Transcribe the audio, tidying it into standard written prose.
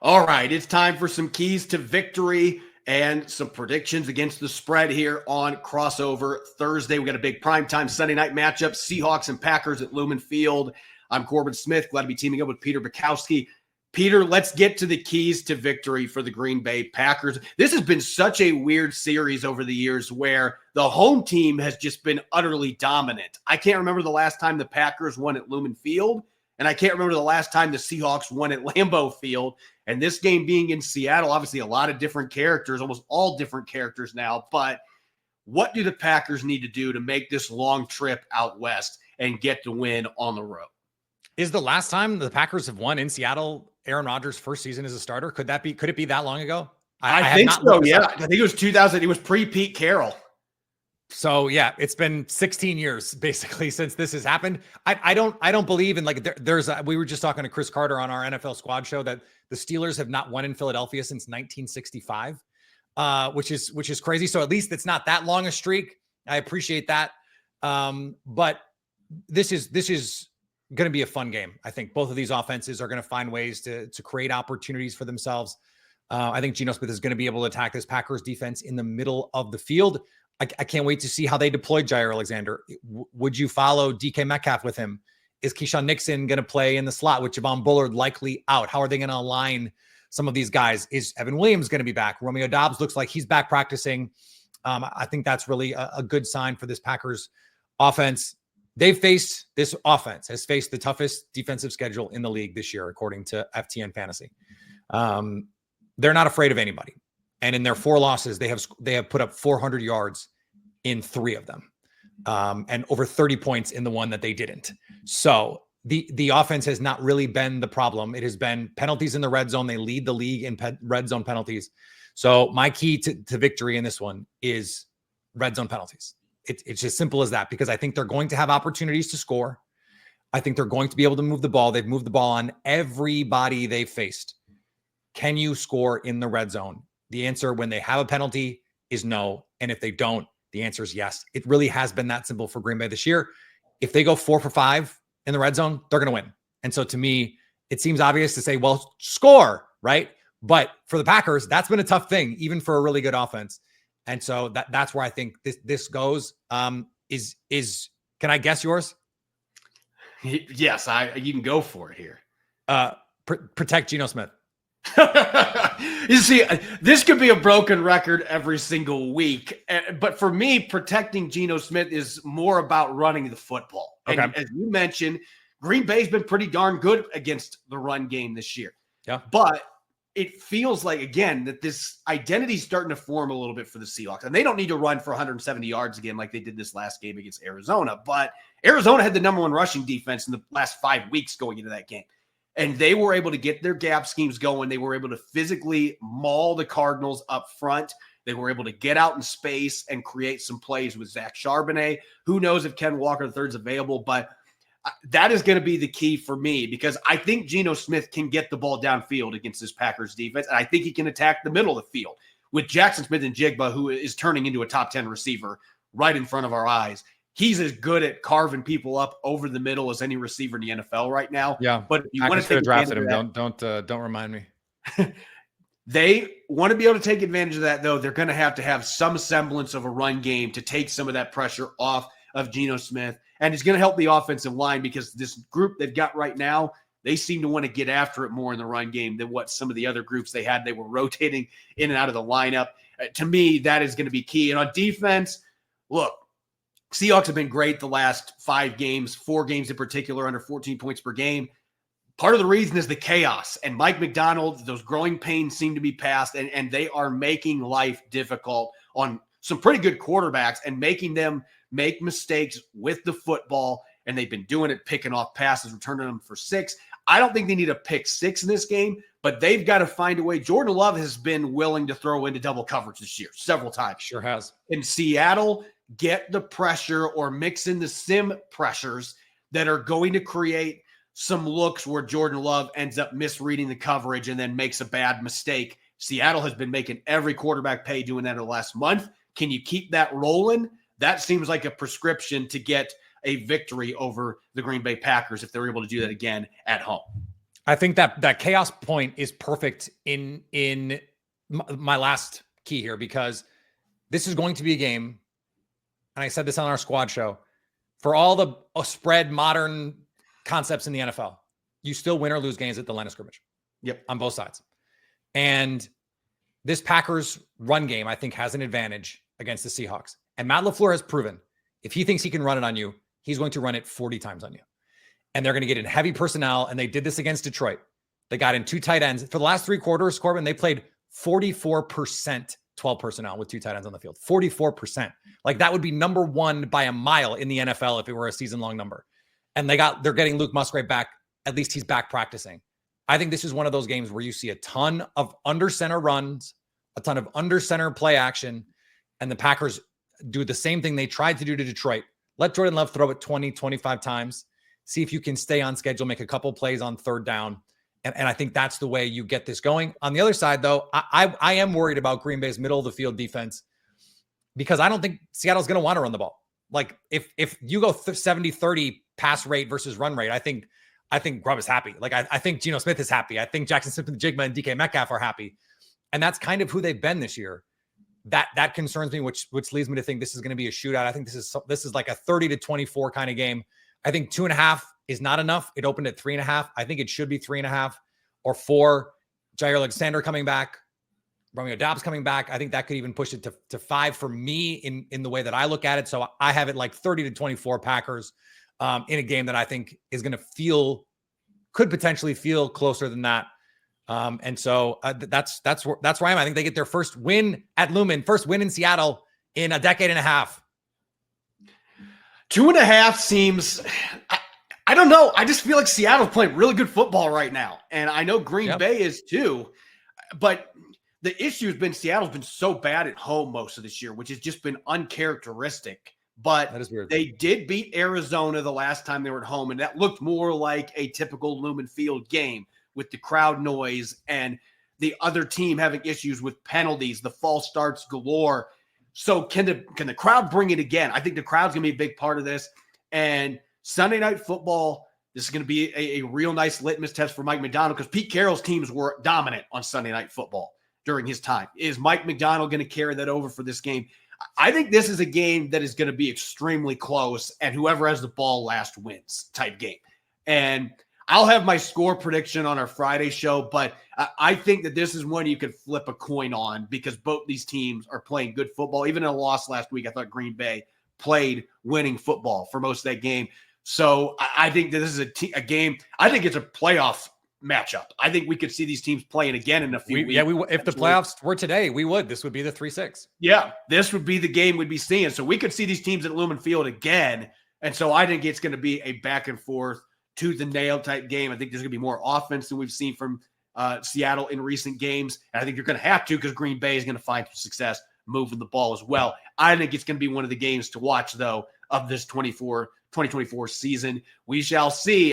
All right, it's time for some keys to victory and some predictions against the spread here on Crossover Thursday. We got a big primetime Sunday night matchup, Seahawks and Packers at Lumen Field. I'm Corbin Smith, glad to be teaming up with Peter Bukowski. Peter, let's get to the keys to victory for the Green Bay Packers. This has been such a weird series over the years where the home team has just been utterly dominant. I can't remember the last time the Packers won at Lumen Field, and I can't remember the last time the Seahawks won at Lambeau Field. And this game being in Seattle, obviously a lot of different characters, almost all different characters now. But what do the Packers need to do to make this long trip out west and get the win on the road? Is the last time the Packers have won in Seattle Aaron Rodgers' first season as a starter? Could it be that long ago? I think so, yeah. I think it was 2000. It was pre-Pete Carroll. So yeah, it's been 16 years basically since this has happened. I don't believe in we were just talking to Chris Carter on our NFL Squad show that the Steelers have not won in Philadelphia since 1965, which is crazy. So at least it's not that long a streak. I appreciate that. But this is going to be a fun game. I think both of these offenses are going to find ways to create opportunities for themselves. I think Geno Smith is going to be able to attack this Packers defense in the middle of the field. I can't wait to see how they deploy Jair Alexander. Would you follow DK Metcalf with him? Is Keyshawn Nixon going to play in the slot with Javon Bullard likely out? How are they going to align some of these guys? Is Evan Williams going to be back? Romeo Doubs looks like he's back practicing. I think that's really a good sign for this Packers offense. This offense has faced the toughest defensive schedule in the league this year, according to FTN Fantasy. They're not afraid of anybody. And in their 4 losses, they have put up 400 yards in 3 of them, and over 30 points in the one that they didn't. So the offense has not really been the problem. It has been penalties in the red zone. They lead the league in red zone penalties. So my key to victory in this one is red zone penalties. It's as simple as that, because I think they're going to have opportunities to score. I think they're going to be able to move the ball. They've moved the ball on everybody they've faced. Can you score in the red zone? The answer when they have a penalty is no. And if they don't, the answer is yes. It really has been that simple for Green Bay this year. If they go 4 for 5 in the red zone, they're going to win. And so to me, it seems obvious to say, well, score, right? But for the Packers, that's been a tough thing, even for a really good offense. And so that's where I think this goes. Can I guess yours? Yes, you can go for it here. Protect Geno Smith. You see, this could be a broken record every single week. But for me, protecting Geno Smith is more about running the football. Okay. And as you mentioned, Green Bay's been pretty darn good against the run game this year. Yeah. But it feels like, again, that this identity is starting to form a little bit for the Seahawks. And they don't need to run for 170 yards again like they did this last game against Arizona. But Arizona had the number 1 rushing defense in the last 5 weeks going into that game. And they were able to get their gap schemes going. They were able to physically maul the Cardinals up front. They were able to get out in space and create some plays with Zach Charbonnet. Who knows if Ken Walker III is available, but that is going to be the key for me, because I think Geno Smith can get the ball downfield against this Packers defense, and I think he can attack the middle of the field with Jackson Smith-Njigba, who is turning into a top 10 receiver right in front of our eyes. He's as good at carving people up over the middle as any receiver in the NFL right now. Yeah, but if you want to take drafted him. Don't remind me. They want to be able to take advantage of that, though. They're going to have some semblance of a run game to take some of that pressure off of Geno Smith, and it's going to help the offensive line, because this group they've got right now, they seem to want to get after it more in the run game than what some of the other groups they had. They were rotating in and out of the lineup. To me, that is going to be key. And on defense, look, Seahawks have been great the last 5 games, 4 games in particular, under 14 points per game. Part of the reason is the chaos. And Mike McDonald, those growing pains seem to be past, and they are making life difficult on some pretty good quarterbacks and making them make mistakes with the football. And they've been doing it, picking off passes, returning them for 6. I don't think they need a pick 6 in this game, but they've got to find a way. Jordan Love has been willing to throw into double coverage this year several times. Sure has. In Seattle, get the pressure or mix in the sim pressures that are going to create some looks where Jordan Love ends up misreading the coverage and then makes a bad mistake. Seattle has been making every quarterback pay doing that in the last month. Can you keep that rolling? That seems like a prescription to get a victory over the Green Bay Packers if they're able to do that again at home. I think that chaos point is perfect in my last key here, because this is going to be a game, and I said this on our squad show, for all the spread modern concepts in the NFL, you still win or lose games at the line of scrimmage. Yep. On both sides. And this Packers run game, I think, has an advantage against the Seahawks. And Matt LaFleur has proven, if he thinks he can run it on you, he's going to run it 40 times on you. And they're going to get in heavy personnel, and they did this against Detroit. They got in 2 tight ends. For the last 3 quarters, Corbin, they played 44% 12 personnel with 2 tight ends on the field. 44%. Like, that would be number 1 by a mile in the NFL if it were a season-long number. And they're getting Luke Musgrave back. At least he's back practicing. I think this is one of those games where you see a ton of under center runs, a ton of under center play action, and the Packers do the same thing they tried to do to Detroit. Let Jordan Love throw it 20, 25 times. See if you can stay on schedule, make a couple plays on 3rd down. And I think that's the way you get this going. On the other side, though, I am worried about Green Bay's middle of the field defense, because I don't think Seattle's going to want to run the ball. Like, if you go 70-30 pass rate versus run rate, I think Grubb is happy. Like, I think Geno Smith is happy. I think Jackson Smith-Njigba and DK Metcalf are happy. And that's kind of who they've been this year. That concerns me, which leads me to think this is going to be a shootout. I think this is like a 30-24 kind of game. I think 2.5 is not enough. It opened at 3.5. I think it should be 3.5 or 4. Jair Alexander coming back, Romeo Doubs coming back. I think that could even push it to 5 for me in the way that I look at it. So I have it like 30-24 Packers in a game that I think is going to could potentially feel closer than that. And so that's where I am. I think they get their first win at Lumen, first win in Seattle in a decade and a half. 2.5 seems, I don't know. I just feel like Seattle's playing really good football right now. And I know Green Bay is too, but the issue has been Seattle's been so bad at home most of this year, which has just been uncharacteristic. But that is weird. They did beat Arizona the last time they were at home, and that looked more like a typical Lumen Field game with the crowd noise and the other team having issues with penalties, the false starts galore. So can the crowd bring it again? I think the crowd's going to be a big part of this. And Sunday Night Football, this is going to be a real nice litmus test for Mike Macdonald, because Pete Carroll's teams were dominant on Sunday Night Football during his time. Is Mike Macdonald going to carry that over for this game? I think this is a game that is going to be extremely close, and whoever has the ball last wins type game. And I'll have my score prediction on our Friday show, but I think that this is one you could flip a coin on, because both these teams are playing good football. Even in a loss last week, I thought Green Bay played winning football for most of that game. So I think that this is a game. I think it's a playoff matchup. I think we could see these teams playing again in a few weeks. Yeah, if the playoffs were today, we would. This would be the 3-6. Yeah, this would be the game we'd be seeing. So we could see these teams at Lumen Field again. And so I think it's going to be a back and forth, tooth and nail type game. I think there's going to be more offense than we've seen from Seattle in recent games. And I think you're going to have to, because Green Bay is going to find some success moving the ball as well. I think it's going to be one of the games to watch, though, of this 2024 season. We shall see.